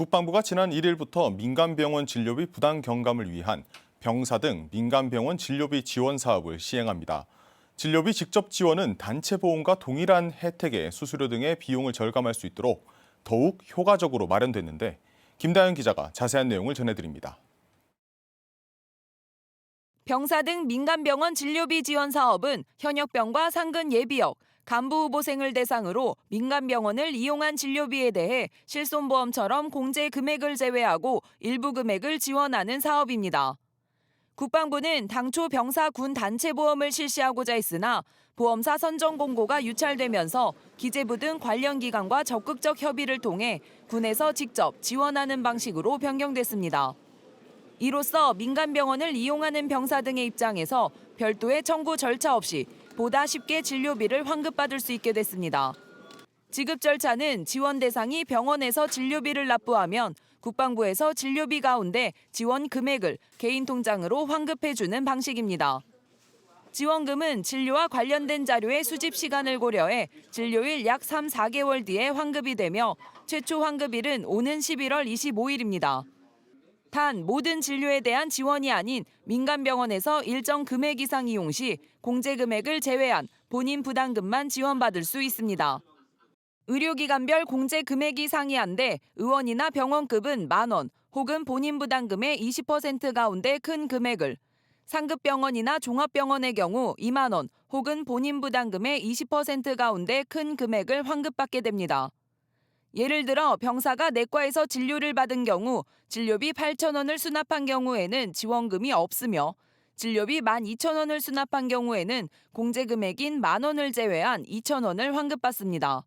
국방부가 지난 1일부터 민간병원 진료비 부담 경감을 위한 병사 등 민간병원 진료비 지원 사업을 시행합니다. 진료비 직접 지원은 단체 보험과 동일한 혜택에 수수료 등의 비용을 절감할 수 있도록 더욱 효과적으로 마련됐는데 김다연 기자가 자세한 내용을 전해드립니다. 병사 등 민간병원 진료비 지원 사업은 현역병과 상근 예비역, 간부 후보생을 대상으로 민간병원을 이용한 진료비에 대해 실손보험처럼 공제 금액을 제외하고 일부 금액을 지원하는 사업입니다. 국방부는 당초 병사 군 단체 보험을 실시하고자 했으나 보험사 선정 공고가 유찰되면서 기재부 등 관련 기관과 적극적 협의를 통해 군에서 직접 지원하는 방식으로 변경됐습니다. 이로써 민간병원을 이용하는 병사 등의 입장에서 별도의 청구 절차 없이 보다 쉽게 진료비를 환급받을 수 있게 됐습니다. 지급 절차는 지원 대상이 병원에서 진료비를 납부하면 국방부에서 진료비 가운데 지원 금액을 개인 통장으로 환급해주는 방식입니다. 지원금은 진료와 관련된 자료의 수집 시간을 고려해 진료일 약 3, 4개월 뒤에 환급이 되며 최초 환급일은 오는 11월 25일입니다. 단 모든 진료에 대한 지원이 아닌 민간병원에서 일정 금액 이상 이용 시 공제 금액을 제외한 본인 부담금만 지원받을 수 있습니다. 의료기관별 공제 금액이 상이한데 의원이나 병원급은 10,000원 혹은 본인 부담금의 20% 가운데 큰 금액을, 상급병원이나 종합병원의 경우 20,000원 혹은 본인 부담금의 20% 가운데 큰 금액을 환급받게 됩니다. 예를 들어 병사가 내과에서 진료를 받은 경우 진료비 8,000원을 수납한 경우에는 지원금이 없으며 진료비 12,000원을 수납한 경우에는 공제 금액인 10,000원을 제외한 2,000원을 환급받습니다.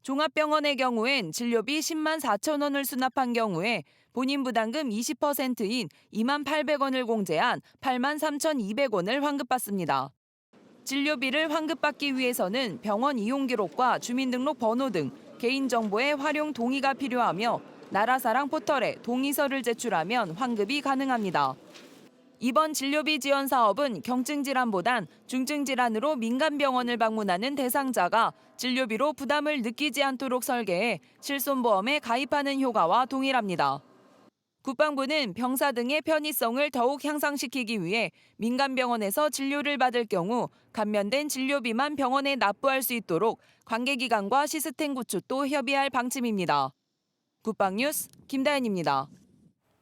종합병원의 경우엔 진료비 104,000원을 수납한 경우에 본인 부담금 20%인 28,000원을 공제한 83,200원을 환급받습니다. 진료비를 환급받기 위해서는 병원 이용 기록과 주민등록 번호 등 개인정보의 활용 동의가 필요하며 나라사랑 포털에 동의서를 제출하면 환급이 가능합니다. 이번 진료비 지원 사업은 경증질환보단 중증질환으로 민간병원을 방문하는 대상자가 진료비로 부담을 느끼지 않도록 설계해 실손보험에 가입하는 효과와 동일합니다. 국방부는 병사 등의 편의성을 더욱 향상시키기 위해 민간병원에서 진료를 받을 경우 감면된 진료비만 병원에 납부할 수 있도록 관계기관과 시스템 구축도 협의할 방침입니다. 국방뉴스 김다연입니다.